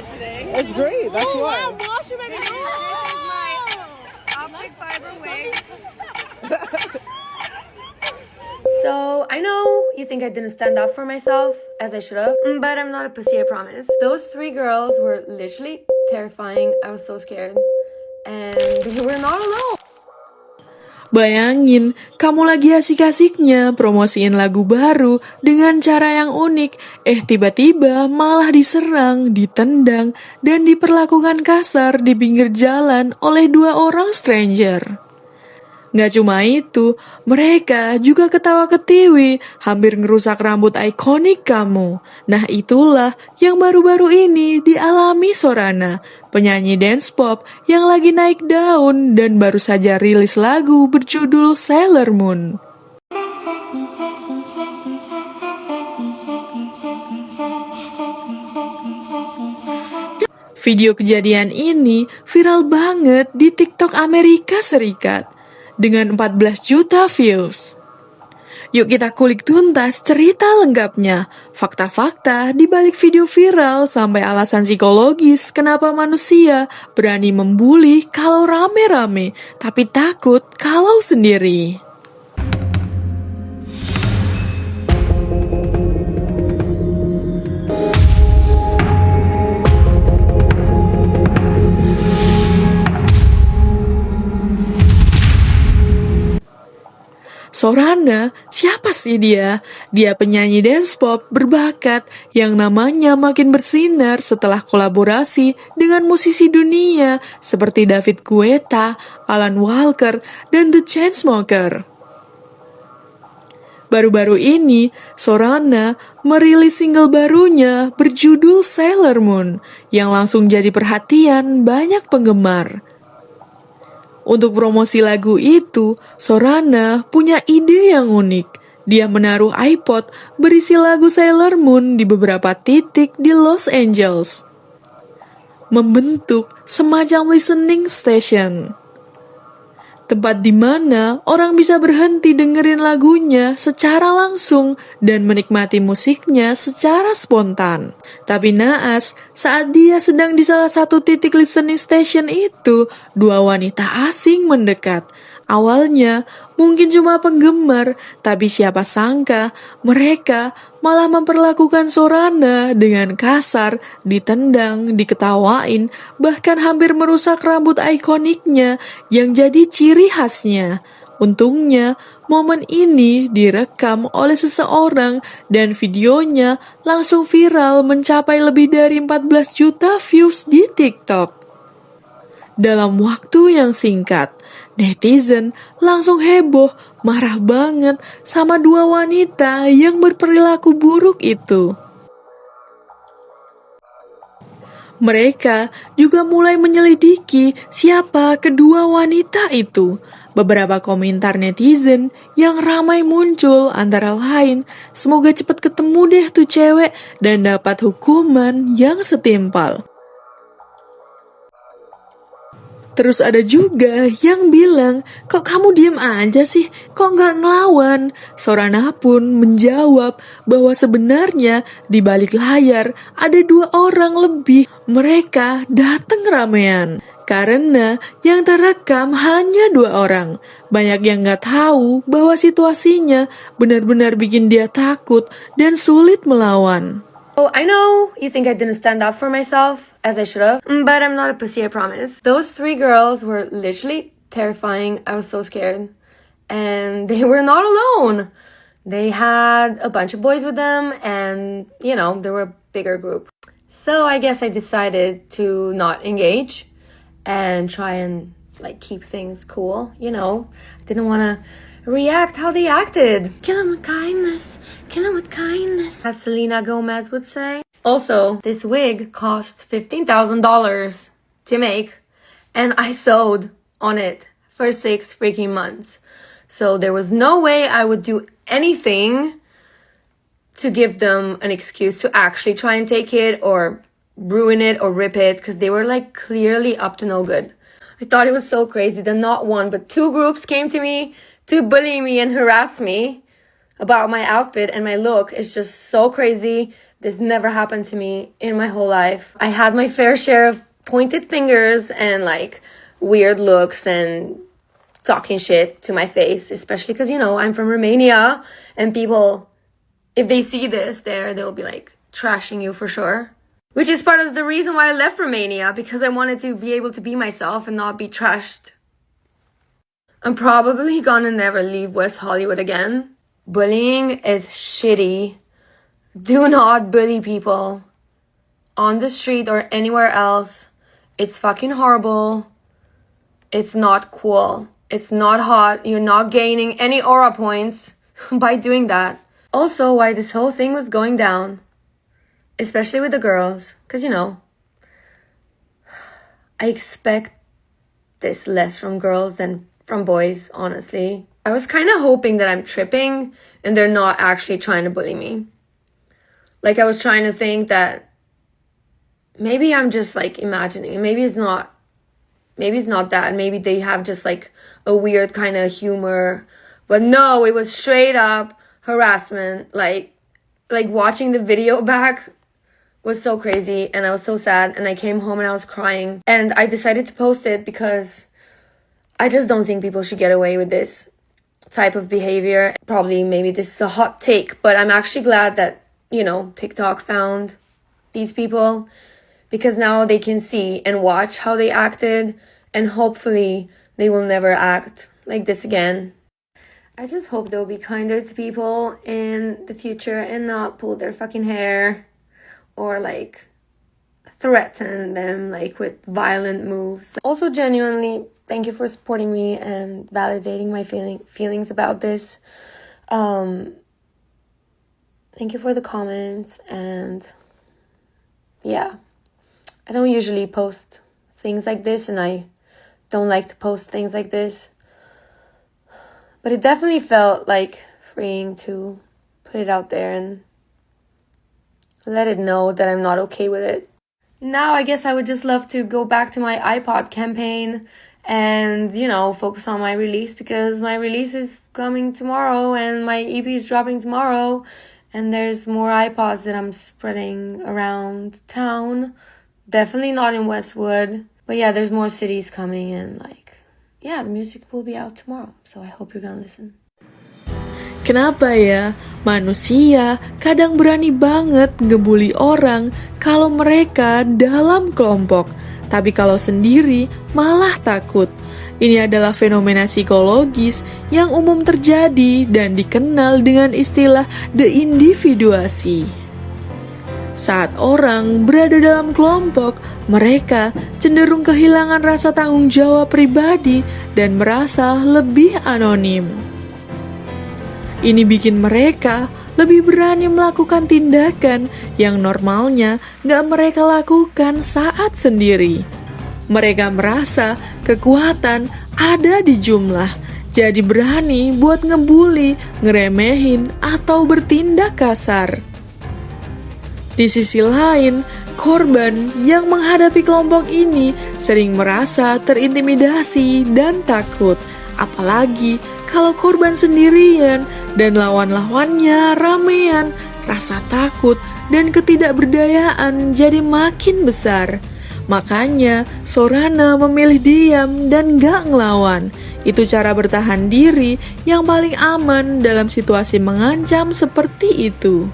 today. It's great. That's why. Wow, wash it again. Optic fiber wig. So, I know you think I didn't stand up for myself, as I should have, but I'm not a pussy, I promise. Those three girls were literally terrifying. I was so scared. And they were not alone. Bayangin, kamu lagi asik-asiknya promosiin lagu baru dengan cara yang unik, tiba-tiba malah diserang, ditendang, dan diperlakukan kasar di pinggir jalan oleh dua orang stranger. Nggak cuma itu, mereka juga ketawa-ketiwi, hampir ngerusak rambut ikonik kamu. Nah itulah yang baru-baru ini dialami Sorana, penyanyi dance pop yang lagi naik daun dan baru saja rilis lagu berjudul Sailor Moon. Video kejadian ini viral banget di TikTok Amerika Serikat dengan 14 juta views. Yuk kita kulik tuntas cerita lengkapnya, fakta-fakta di balik video viral sampai alasan psikologis kenapa manusia berani membuli kalau rame-rame, tapi takut kalau sendiri. Sorana, siapa sih dia? Dia penyanyi dance pop berbakat yang namanya makin bersinar setelah kolaborasi dengan musisi dunia seperti David Guetta, Alan Walker, dan The Chainsmokers. Baru-baru ini, Sorana merilis single barunya berjudul Sailor Moon yang langsung jadi perhatian banyak penggemar. Untuk promosi lagu itu, Sorana punya ide yang unik. Dia menaruh iPod berisi lagu Sailor Moon di beberapa titik di Los Angeles, membentuk semacam listening station. Tempat di mana orang bisa berhenti dengerin lagunya secara langsung dan menikmati musiknya secara spontan. Tapi naas, saat dia sedang di salah satu titik listening station itu, dua wanita asing mendekat. Awalnya mungkin cuma penggemar, tapi siapa sangka mereka malah memperlakukan Sorana dengan kasar, ditendang, diketawain, bahkan hampir merusak rambut ikoniknya yang jadi ciri khasnya. Untungnya, momen ini direkam oleh seseorang dan videonya langsung viral mencapai lebih dari 14 juta views di TikTok. Dalam waktu yang singkat, netizen langsung heboh, marah banget sama dua wanita yang berperilaku buruk itu. Mereka juga mulai menyelidiki siapa kedua wanita itu. Beberapa komentar netizen yang ramai muncul antara lain, semoga cepat ketemu deh tuh cewek dan dapat hukuman yang setimpal. Terus ada juga yang bilang, kok kamu diem aja sih, kok nggak ngelawan? Sorana pun menjawab bahwa sebenarnya di balik layar ada dua orang lebih. Mereka datang ramean. Karena yang terekam hanya dua orang. Banyak yang nggak tahu bahwa situasinya benar-benar bikin dia takut dan sulit melawan. Oh, I know you think I didn't stand up for myself, as I should have, but I'm not a pussy, I promise. Those three girls were literally terrifying. I was so scared. And they were not alone. They had a bunch of boys with them, and, you know, they were a bigger group. So I guess I decided to not engage and try and, like, keep things cool, you know. I didn't want to react how they acted. Kill them with kindness. Kill them with kindness, as Selena Gomez would say. Also, this wig cost $15,000 to make, and I sewed on it for 6 freaking months. So there was no way I would do anything to give them an excuse to actually try and take it or ruin it or rip it, because they were like clearly up to no good. I thought it was so crazy that not one but two groups came to me to bully me and harass me about my outfit and my look. Is just so crazy. This never happened to me in my whole life. I had my fair share of pointed fingers and like weird looks and talking shit to my face, especially because, you know, I'm from Romania and people, if they see this there, they'll be like trashing you for sure. Which is part of the reason why I left Romania, because I wanted to be able to be myself and not be trashed. I'm probably gonna never leave West Hollywood again. Bullying is shitty. Do not bully people on the street or anywhere else. It's fucking horrible. It's not cool. It's not hot. You're not gaining any aura points by doing that. Also, why this whole thing was going down, especially with the girls, because, you know, I expect this less from girls than from boys, honestly. I was kind of hoping that I'm tripping and they're not actually trying to bully me. Like, I was trying to think that maybe I'm just like imagining it. Maybe it's not that. Maybe they have just like a weird kind of humor. But no, it was straight up harassment. Like watching the video back was so crazy and I was so sad and I came home and I was crying. And I decided to post it because I just don't think people should get away with this type of behavior. Probably maybe this is a hot take, but I'm actually glad that, you know, TikTok found these people, because now they can see and watch how they acted and hopefully they will never act like this again. I just hope they'll be kinder to people in the future and not pull their fucking hair or like threaten them like with violent moves. Also, genuinely, thank you for supporting me and validating my feelings about this. Thank you for the comments, and yeah, I don't usually post things like this and I don't like to post things like this, but it definitely felt like freeing to put it out there and let it know that I'm not okay with it. Now I guess I would just love to go back to my iPod campaign and, you know, focus on my release, because my release is coming tomorrow and my EP is dropping tomorrow, and there's more iPods that I'm spreading around town. Definitely not in Westwood, but yeah, there's more cities coming, and like, yeah, the music will be out tomorrow, so I hope you're gonna listen. Kenapa ya manusia kadang berani banget ngebully orang kalau mereka dalam kelompok, tapi kalau sendiri malah takut? Ini adalah fenomena psikologis yang umum terjadi dan dikenal dengan istilah deindividuasi. Saat orang berada dalam kelompok, mereka cenderung kehilangan rasa tanggung jawab pribadi dan merasa lebih anonim. Ini bikin mereka lebih berani melakukan tindakan yang normalnya gak mereka lakukan saat sendiri. Mereka merasa kekuatan ada di jumlah, jadi berani buat ngebully, ngeremehin, atau bertindak kasar. Di sisi lain, korban yang menghadapi kelompok ini sering merasa terintimidasi dan takut, apalagi kalau korban sendirian dan lawan-lawannya ramean. Rasa takut dan ketidakberdayaan jadi makin besar. Makanya Sorana memilih diam dan gak ngelawan. Itu cara bertahan diri yang paling aman dalam situasi mengancam seperti itu.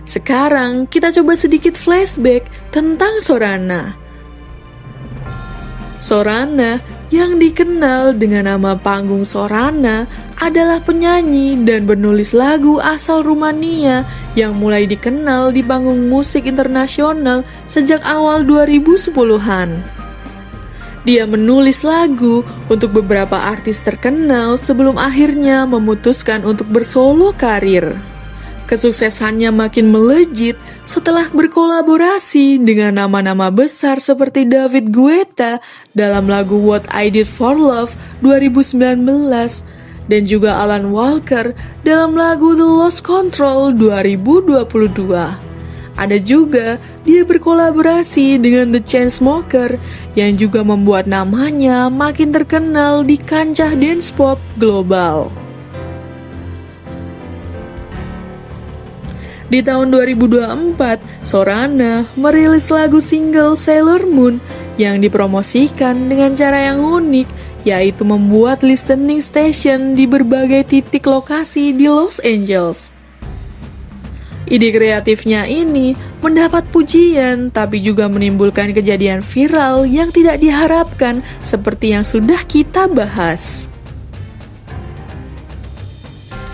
Sekarang kita coba sedikit flashback tentang Sorana. Sorana yang dikenal dengan nama panggung Sorana adalah penyanyi dan penulis lagu asal Rumania yang mulai dikenal di panggung musik internasional sejak awal 2010-an. Dia menulis lagu untuk beberapa artis terkenal sebelum akhirnya memutuskan untuk bersolo karir. Kesuksesannya makin melejit setelah berkolaborasi dengan nama-nama besar seperti David Guetta dalam lagu What I Did For Love 2019 dan juga Alan Walker dalam lagu The Lost Control 2022. Ada juga dia berkolaborasi dengan The Chainsmokers yang juga membuat namanya makin terkenal di kancah dance pop global. Di tahun 2024, Sorana merilis lagu single Sailor Moon yang dipromosikan dengan cara yang unik, yaitu membuat listening station di berbagai titik lokasi di Los Angeles. Ide kreatifnya ini mendapat pujian, tapi juga menimbulkan kejadian viral yang tidak diharapkan seperti yang sudah kita bahas.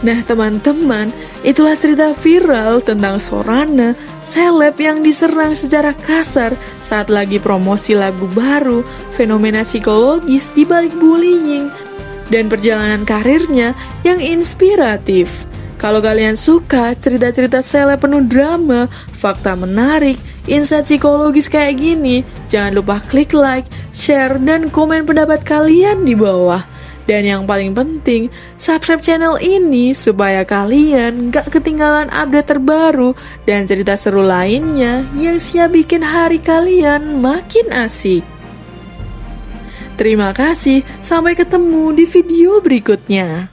Nah teman-teman, itulah cerita viral tentang Sorana, seleb yang diserang secara kasar saat lagi promosi lagu baru, fenomena psikologis di balik bullying, dan perjalanan karirnya yang inspiratif. Kalau kalian suka cerita-cerita seleb penuh drama, fakta menarik, insight psikologis kayak gini, jangan lupa klik like, share, dan komen pendapat kalian di bawah. Dan yang paling penting, subscribe channel ini supaya kalian gak ketinggalan update terbaru dan cerita seru lainnya yang siap bikin hari kalian makin asik. Terima kasih, sampai ketemu di video berikutnya.